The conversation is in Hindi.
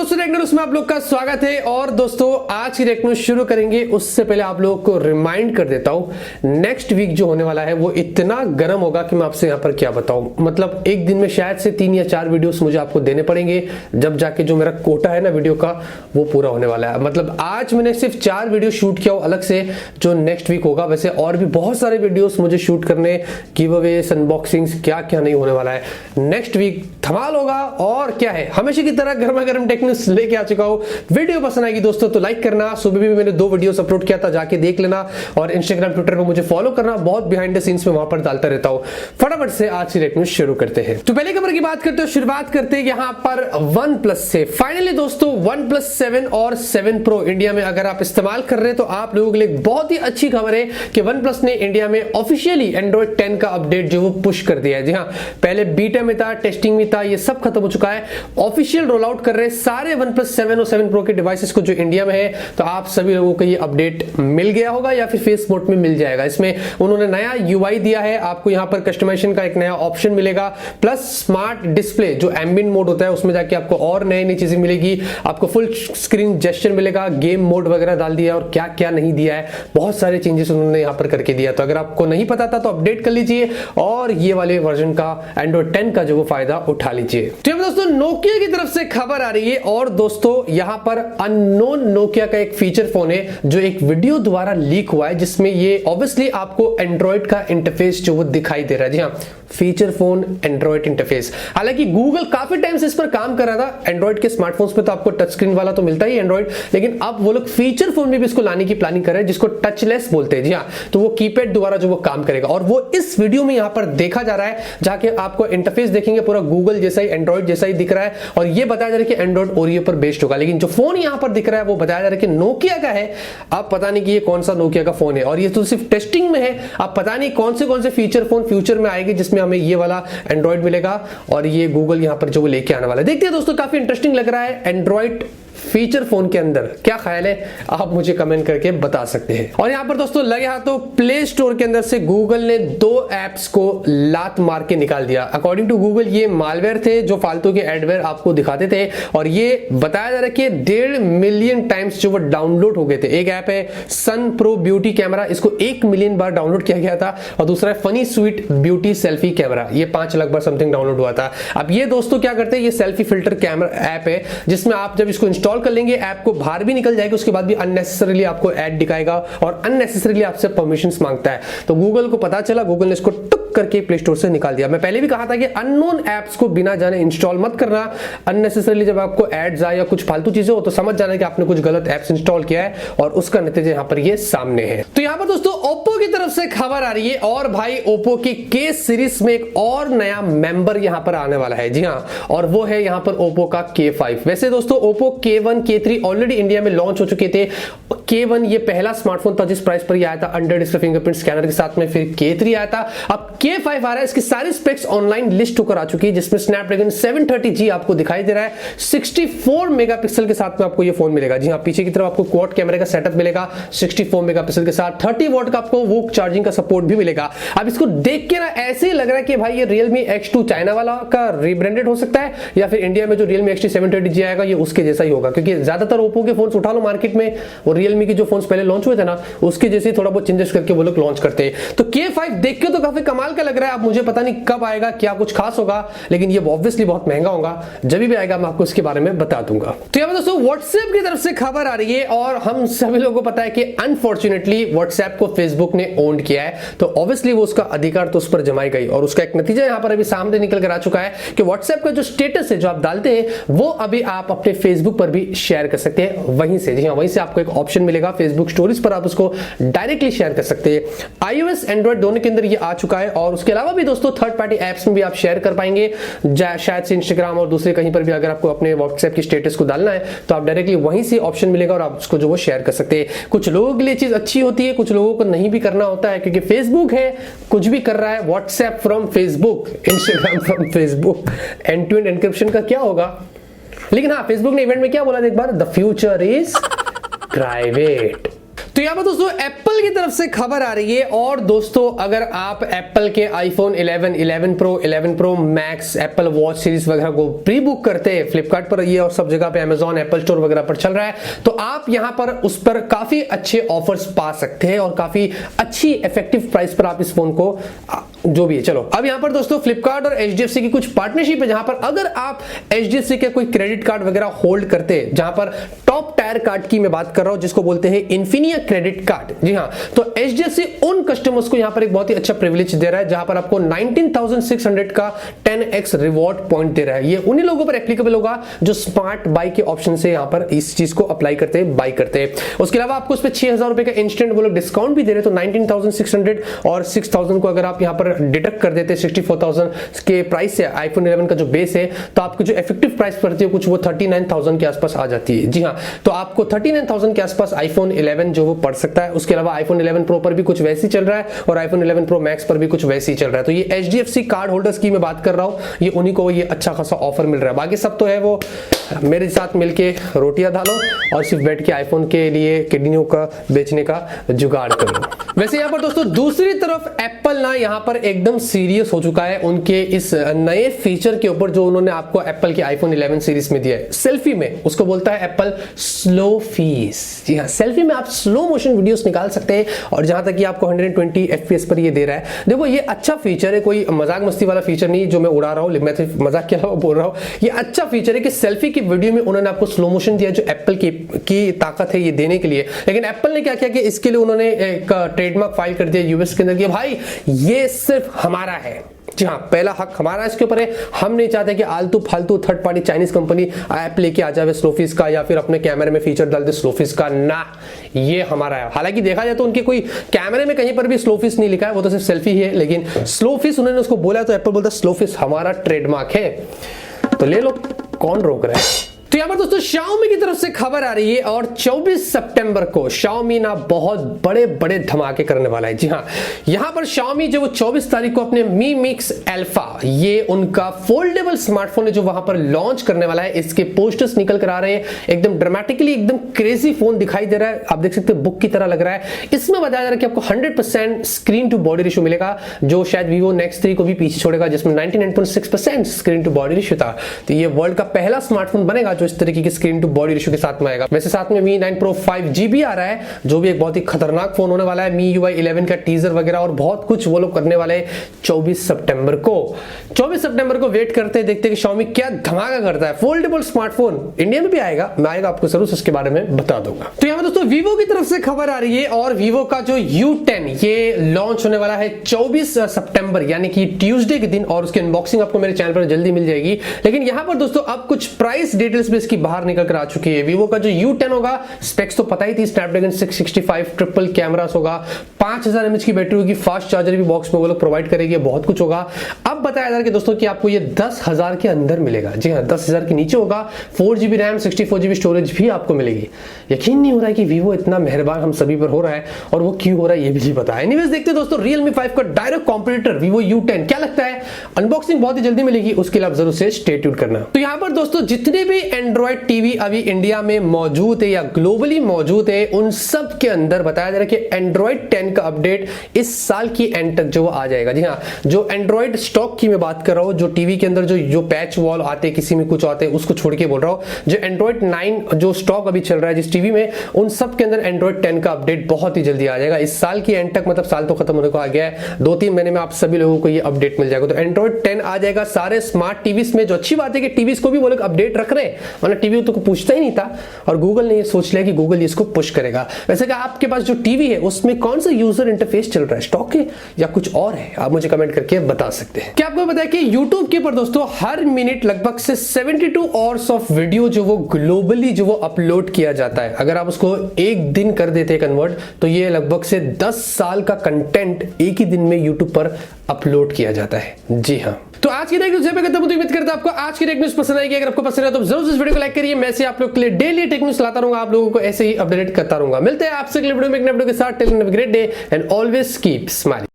दोस्तों टेक न्यूज़ में आप लोग का स्वागत है। और दोस्तों आज की टेक न्यूज़ शुरू करेंगे उससे पहले आप लोगों को रिमाइंड कर देता हूं, नेक्स्ट वीक जो होने वाला है वो इतना गर्म होगा कि मैं आपसे यहां पर क्या बताऊं। मतलब एक दिन में शायद से 3 या 4 वीडियोस मुझे आपको देने पड़ेंगे, जब जाके जो मेरा कोटा है ना वीडियो का वो पूरा होने वाला है। मतलब आज मैंने सिर्फ 4 वीडियो शूट किया अलग से जो नेक्स्ट वीक होगा। वैसे और भी बहुत सारे वीडियोस मुझे शूट करने, गिवअवेज, अनबॉक्सिंग्स, क्या क्या नहीं होने वाला है। नेक्स्ट वीक धमाल होगा। और क्या है, हमेशा की तरह गर्मा गर्म टेक न्यूज़ लेके आ चुका हूं। वीडियो पसंद आएगी दोस्तों तो लाइक करना। सुबह भी मैंने 2 वीडियोस अपलोड किया था, जाके देख लेना। और इंस्टाग्राम ट्विटर पे मुझे फॉलो करना, बहुत बिहाइंड द सीन्स में वहां पर डालता रहता हूं। फटाफट से आज की टेक न्यूज़ शुरू करते हैं। तो पहले खबर की बात करते हो, शुरुआत करते हैं यहां पर OnePlus से। फाइनली दोस्तों OnePlus 7 और 7 Pro इंडिया में अगर आप इस्तेमाल कर रहे हैं तो आप लोगों के लिए बहुत ही अच्छी खबर है कि OnePlus ने इंडिया में ऑफिशियली Android 10 का अपडेट जो वो पुश कर दिया है। जी हां, पहले बीटा में था, टेस्टिंग में था, ये सब खत्म हो चुका है। ऑफिशियल रोल आउट कर रहे हैं सारे OnePlus 7 और 7 Pro के डिवाइसेस को जो इंडिया में है। तो आप सभी लोगों को ये अपडेट मिल गया होगा या फिर फेस मोड में मिल जाएगा। इसमें उन्होंने नया UI दिया है, आपको यहां पर कस्टमाइजेशन का एक नया ऑप्शन मिलेगा, प्लस स्मार्ट डिस्प्ले जो एम्बिएंट मोड होता है उसमें जाके आपको और नई नई चीजें मिलेगी। आपको फुल स्क्रीन जेस्चर मिलेगा, गेम मोड वगैरह डाल दिया और क्या क्या नहीं दिया है, बहुत सारे चेंजेस उन्होंने यहां पर करके दिया। तो अगर आपको नहीं पता था तो अपडेट कर लीजिए और ये वाले वर्जन का Android 10 का जो वो फायदा उठा लीजिए। तो दोस्तों नोकिया की तरफ से खबर आ रही है। और दोस्तों यहां पर अननोन नोकिया का एक फीचर फोन है जो एक वीडियो द्वारा लीक हुआ है, जिसमें ये ऑब्वियसली आपको एंड्रॉइड का इंटरफेस जो वो दिखाई दे रहा है। जी हाँ, फीचर फोन एंड्रॉइड इंटरफेस। हालांकि गूगल काफी टाइम से इस पर काम कर रहा था। एंड्रॉइड के स्मार्टफोन्स पे तो आपको टच स्क्रीन वाला तो मिलता ही एंड्रॉइड, लेकिन अब वो लोग फीचर फोन में भी इसको लाने की प्लानिंग कर रहे हैं जिसको टचलेस बोलते हैं। जी हाँ, तो वो कीपैड द्वारा जो वो काम करेगा और वो इस वीडियो में यहां पर देखा जा रहा है। जाके आपको इंटरफेस देखेंगे पूरा गूगल जैसा ही, एंड्रॉइड जैसा ही दिख रहा है। और ये बताया जा रहा है कि एंड्रॉइड ओरियो पर बेस्ड होगा, लेकिन जो फोन यहां पर दिख रहा है वो बताया जा रहा है कि नोकिया का है। आप पता नहीं कि ये कौन सा नोकिया का फोन है और ये तो सिर्फ टेस्टिंग में है। आप पता नहीं कौन से फीचर फोन फ्यूचर में आएंगे जिसमें हमें ये वाला एंड्रॉइड मिलेगा और ये गूगल यहां पर जो लेके आने वाला है। देखते हैं दोस्तों, काफी इंटरेस्टिंग लग रहा है एंड्रॉइड फीचर फोन के अंदर। क्या ख्याल है आप मुझे कमेंट करके बता सकते हैं। और यहां पर दोस्तों लगे हाथों प्ले स्टोर के अंदर से गूगल ने 2 एप्स को लात मार के निकाल दिया। अकॉर्डिंग टू गूगल ये मालवेयर थे जो फालतू के एडवेयर आपको दिखाते थे और ये बताया जा रहा है कि 1.5 मिलियन टाइम्स जो वो डाउनलोड हो गए थे। एक ऐप है सन प्रो ब्यूटी कैमरा, इसको 1 मिलियन बार डाउनलोड किया गया था। और दूसरा है funny sweet beauty selfie camera, ये 5 लाख बार समथिंग डाउनलोड हुआ था। अब ये दोस्तों क्या करते हैं, ये सेल्फी फिल्टर कैमरा ऐप है जिसमें आप जब इसको इंस्टॉल कर लेंगे ऐप को बाहर भी निकल जाएगी, उसके बाद भी अननेसेसरीली आपको ऐड दिखाएगा और अननेसेसरीली आपसे परमिशंस मांगता है। तो गूगल को पता चला, गूगल ने इसको टुक करके प्ले स्टोर से निकाल दिया। मैं पहले भी कहा था कि अननोन ऐप्स को बिना जाने इंस्टॉल मत करना। अननेसेसरीली जब आपको एड्स आए या कुछ फालतू चीजें हो तो समझ जाना कि आपने कुछ गलत ऐप्स इंस्टॉल किया है और उसका नतीजा यहां पर ये सामने है। तो यहां पर दोस्तों ओप्पो की तरफ से खबर आ रही है और भाई ओप्पो की के सीरीज में एक और नया मेंबर यहां पर आने वाला है। जी हां, और वो है यहां पर ओप्पो का K5। वैसे दोस्तों Oppo K1 K3 already India में लॉन्च हो चुके थे। K1 ये पहला स्मार्टफोन था जिस प्राइस पर ये आया था अंडर डिस्प्ले फिंगरप्रिंट स्कैनर के साथ में। फिर K3 आया था, अब K5 आ रहा है। इसकी सारी स्पेक्स ऑनलाइन लिस्ट होकर आ चुकी है जिसमें स्नैपड्रैगन 730G आपको दिखाई दे रहा है। 64 मेगापिक्सल के साथ में आपको ये फोन मिलेगा। जी हां, पीछे की तरफ आपको क्वाड कैमरे का सेटअप मिलेगा 64 मेगापिक्सल के साथ। 30 वॉट का आपको वो चार्जिंग का सपोर्ट भी मिलेगा। अब इसको देख के ना ऐसे ही लग रहा है कि भाई ये Realme X2 चाइना वाला का रीब्रांडेड हो सकता है या फिर इंडिया में जो Realme X2 730G आएगा ये उसके जैसा ही होगा, क्योंकि ज्यादातर ओप्पो के फोन्स उठा लो मार्केट में और Realme के जो फोन्स पहले लॉन्च हुए थे ना उसके जैसे थोड़ा बहुत चेंजेस करके वो लोग लॉन्च करते हैं। तो K5 देख के तो काफी कमाल का लग रहा है। अब मुझे पता नहीं कब आएगा, क्या कुछ खास होगा, लेकिन ये ऑब्वियसली बहुत महंगा होगा। जब भी आएगा मैं आपको इसके बारे में बता दूंगा। तो यहाँ दोस्तों WhatsApp की तरफ से खबर आ रही है और हम सभी लोगों को पता है कि अनफॉर्चुनेटली WhatsApp को Facebook ने ओन किया है। तो ऑब्वियसली वो उसका अधिकार तो उस पर जमाई गई और उसका एक नतीजा यहाँ पर अभी सामने निकल कर आ चुका है कि WhatsApp का जो स्टेटस है जो आप डालते हैं वो अभी आप अपने Facebook पर भी शेयर कर सकते हैं वहीं से। जी हाँ, वहीं से आपको एक ऑप्शन मिलेगा Facebook स्टोरीज पर, आप उसको डायरेक्टली शेयर कर सकते हैं। iOS एंड्रॉइड दोनों के अंदर ये आ चुका है और उसके अलावा भी दोस्तों थर्ड पार्टी एप्स में भी आप शेयर कर पाएंगे। शायद से इंस्टाग्राम और दूसरे कहीं पर भी अगर आपको अपने WhatsApp की स्टेटस को डालना है तो आप डायरेक्टली वहीं से ऑप्शन मिलेगा और आप उसको जो वो शेयर कर सकते हैं। कुछ लोगों के लिए चीज अच्छी होती है, कुछ लोगों को नहीं भी करना होता है, क्योंकि Facebook है कुछ भी कर रहा है। WhatsApp from Facebook, Instagram from Facebook, end to end encryption का क्या होगा? लेकिन हाँ, Facebook ने इवेंट में क्या बोला था एक बार, द फ्यूचर इज प्राइवेट। तो यहाँ पर दोस्तों एप्पल की तरफ से खबर आ रही है। और दोस्तों अगर आप एप्पल के iPhone 11, 11 pro, 11 pro max, Apple watch series वगैरह को प्री बुक करते हैं फ्लिपकार्ट पर, ये और सब जगह पे अमेजॉन, एप्पल स्टोर वगैरह पर चल रहा है, तो आप यहाँ पर उस पर काफी अच्छे ऑफर्स पा सकते हैं और काफी अच्छी इफेक्टिव प्राइस पर आप इस फोन को जो भी है। चलो अब यहाँ पर दोस्तों फ्लिपकार्ट और एचडीएफसी की कुछ पार्टनरशिप है, जहां पर अगर आप एचडीएफसी के कोई क्रेडिट कार्ड वगैरह होल्ड करते हैं, जहां पर टॉप टायर कार्ड की मैं बात कर रहा हूं जिसको बोलते हैं इन्फिनिया क्रेडिट कार्ड, जी हां, तो एचडीएफसी उन कस्टमर्स को यहां पर एक बहुत ही अच्छा प्रिविलेज दे रहा है, जहां पर आपको 19,600 का 10x रिवॉर्ड पॉइंट दे रहा है। ये उन्हीं लोगों पर एप्लीकेबल होगा जो स्मार्ट बाई के ऑप्शन से यहां पर इस चीज को अप्लाई करते हैं, बाई करते हैं। उसके अलावा आपको उस पर 6,000 रुपए का इंस्टेंट वो लोग डिस्काउंट भी दे रहे हैं, तो 19,600 और 6,000 को अगर आप यहां पर डिडक्ट कर देते हैं 64,000 के प्राइस से आईफोन 11 का जो बेस है, तो आपको जो इफेक्टिव प्राइस पड़ती है कुछ वो 39,000 के आसपास आ जाती है। जी हां, तो आपको 39,000 के आसपास आईफोन 11 जो वो पड़ सकता है। उसके अलावा आईफोन 11 प्रो पर भी कुछ वैसे ही चल रहा है और आईफोन 11 प्रो मैक्स पर भी कुछ वैसे ही चल रहा है। तो ये एचडीएफसी कार्ड होल्डर्स की मैं बात कर रहा हूं, ये उन्हीं को ये अच्छा खासा ऑफर मिल रहा है। बाकी सब तो है वो मेरे साथ मिलके रोटियां डालो और सिर्फ बैठ के आईफोन के लिए किडनियों का बेचने का जुगाड़ करो। वैसे यहाँ पर दोस्तों दूसरी तरफ एप्पल ना यहाँ पर एकदम सीरियस हो चुका है उनके इस नए फीचर के ऊपर जो उन्होंने आपको एप्पल के आईफोन 11 सीरीज में दिया है, सेल्फी में। उसको बोलता है एप्पल स्लो फीस। जी हाँ, सेल्फी में आप स्लो मोशन वीडियोस निकाल सकते हैं और जहां तक कि आपको 120 FPS पर ये दे रहा है। देखो ये अच्छा फीचर है, कोई मजाक मस्ती वाला फीचर नहीं जो मैं उड़ा रहा हूं, मैं सिर्फ मजाक के अलावा बोल रहा हूं। ये अच्छा फीचर है कि सेल्फी की वीडियो में उन्होंने आपको स्लो मोशन दिया, जो एप्पल की ताकत है ये देने के लिए। लेकिन एप्पल ने क्या किया कि इसके लिए उन्होंने एक ट्रेडमार्क फाइल कर दिया यूएस के अंदर कि भाई ये सिर्फ हमारा है। जी हाँ, पहला हक हमारा इसके ऊपर है। हम नहीं चाहते कि आलतू फालतू third party Chinese company app लेके आ जाए स्लोफिस का या फिर अपने कैमरे में फीचर डाल दे स्लोफिस का, ना, ये हमारा है। हालांकि देखा जाए तो उनके कोई कैमरे में कहीं पर भी स्लोफिस नहीं लिखा है, वो तो सिर्फ सेल्फी ही है, लेकिन स्लोफिस उन्होंने उसको बोला तो एप्पल बोलता स्लोफिस हमारा ट्रेडमार्क है, तो ले लो, कौन रोक रहा है। तो यहां पर दोस्तों Xiaomi की तरफ से खबर आ रही है और 24 सितंबर को Xiaomi ना बहुत बड़े बड़े धमाके करने वाला है। जी हां, यहां पर Xiaomi जो वो 24 तारीख को अपने Mi Mix Alpha, ये उनका फोल्डेबल स्मार्टफोन है जो वहां पर लॉन्च करने वाला है। इसके पोस्टर्स निकल कर आ रहे हैं, एकदम ड्रामेटिकली एकदम क्रेजी फोन दिखाई दे रहा है। आप देख सकते हैं बुक की तरह लग रहा है। इसमें बताया जा रहा है कि आपको 100% स्क्रीन टू बॉडी रेशियो मिलेगा, जो शायद Vivo Nex 3 को भी पीछे छोड़ेगा जिसमें 99.6% स्क्रीन टू बॉडी रेशियो था। तो ये वर्ल्ड का पहला स्मार्टफोन बनेगा इस तरीके की स्क्रीन टू बॉडी रेशियो के साथ में आएगा। वैसे साथ में Mi 9 Pro 5G भी आ रहा है, जो भी एक बहुत ही खतरनाक फोन होने वाला है। MIUI 11 का टीजर वगैरह और बहुत कुछ वो लोग करने वाले हैं 24 सितंबर को। 24 सितंबर को वेट करते हैं, देखते हैं कि Xiaomi क्या धमाका करता है। फोल्डेबल स्मार्टफोन इंडिया में भी आएगा, मैं आएगा आपको जरूर उसके बारे में बता दूंगा। तो यहाँ पर दोस्तों Vivo की तरफ से खबर आ रही है और Vivo का जो U10 ये लॉन्च होने वाला है 24 सितंबर यानी कि ट्यूसडे के दिन, और उसकी अनबॉक्सिंग आपको मेरे चैनल पर जल्दी मिल जाएगी। लेकिन यहाँ पर दोस्तों अब कुछ प्राइस डिटेल्स भी इसकी बाहर निकल कर आ चुकी है। Vivo का जो U10 होगा, स्पेक्स तो पता ही थी, स्नैपड्रैगन 665 ट्रिपल कैमरास होगा, 5000 mAh की बैटरी होगी, फास्ट चार्जर भी बॉक्स में वो लोग प्रोवाइड करेगी, बहुत कुछ होगा। अब बताया जा रहा है कि दोस्तों कि आपको ये 10,000 के अंदर मिलेगा। जी हाँ, 10,000 के नीचे होगा। 4GB रैम, 64GB स्टोरेज भी आपको मिलेगी। यकीन नहीं हो रहा है कि Vivo इतना मेहरबान हम सभी पर हो रहा है, और वो क्यों हो रहा है ये भी नहीं पता है। एनीवेज देखते हैं दोस्तों Realme 5 का डायरेक्ट कॉम्पिटिटर Vivo U10 क्या लगता है। अनबॉक्सिंग बहुत ही जल्दी मिलेगी, उसके लिए आप जरूर से स्टे ट्यून्ड करना। तो यहाँ पर दोस्तों जितने भी एंड्रॉइड टीवी अभी इंडिया में मौजूद है या ग्लोबली मौजूद है, उन सब के अंदर बताया जा रहा है कि एंड्रॉइड 10 का अपडेट इस साल की एंड तक जो आ जाएगा। जी हाँ, जो एंड्रॉइड स्टॉक की मैं बात कर रहा हूं, जो टीवी के अंदर जो पैच वॉल आते हैं, किसी में कुछ आते हैं, उसको छोड़ के बोल रहा हूं। जो एंड्रॉइड 9 जो स्टॉक अभी चल रहा है जिस टीवी में, उन सब के अंदर एंड्रॉइड 10 का अपडेट बहुत ही जल्दी आ जाएगा इस साल की एंड तक। मतलब साल तो खत्म होने को आ गया है, 2-3 महीने में आप सभी लोगों को ये अपडेट मिल जाएगा। तो एंड्रॉइड 10 आ जाएगा सारे स्मार्ट टीवीज में। जो अच्छी बात है कि टीवीज को भी वो लोग अपडेट रख रहे हैं, वरना टीवी तो पूछता ही नहीं था, और गूगल ने ये सोच लिया कि गूगल इसको पुश करेगा। वैसे कि आपके पास जो टीवी है उसमें कौन सा यूजर इंटरफेस चल रहा है, स्टॉक है या कुछ और है, आप मुझे कमेंट करके बता सकते हैं। क्या आपको पता है कि YouTube के ऊपर दोस्तों हर मिनट लगभग से 72 आवर्स ऑफ वीडियो जो वो ग्लोबली जो वो अपलोड किया जाता है। अगर आप उसको एक दिन कर देते कन्वर्ट, तो ये लगभग से 10 साल का कंटेंट एक ही दिन में YouTube पर अपलोड किया जाता है। जी हाँ, तो आज की टेक न्यूज़ पे खत्म होती है। उम्मीद करता हूं आपको आज की टेक न्यूज़ पसंद आएगी। अगर आपको पसंद है तो जरूर इस वीडियो को लाइक करिए। मैं से आप लोग के लिए डेली टेक न्यूज़ लाता रहूंगा, आप लोगों को ऐसे ही अपडेट करता रहूंगा। मिलते हैं आपसे अगले वीडियो में एक नए वीडियो के साथ। Till then have a great day and always keep smiling.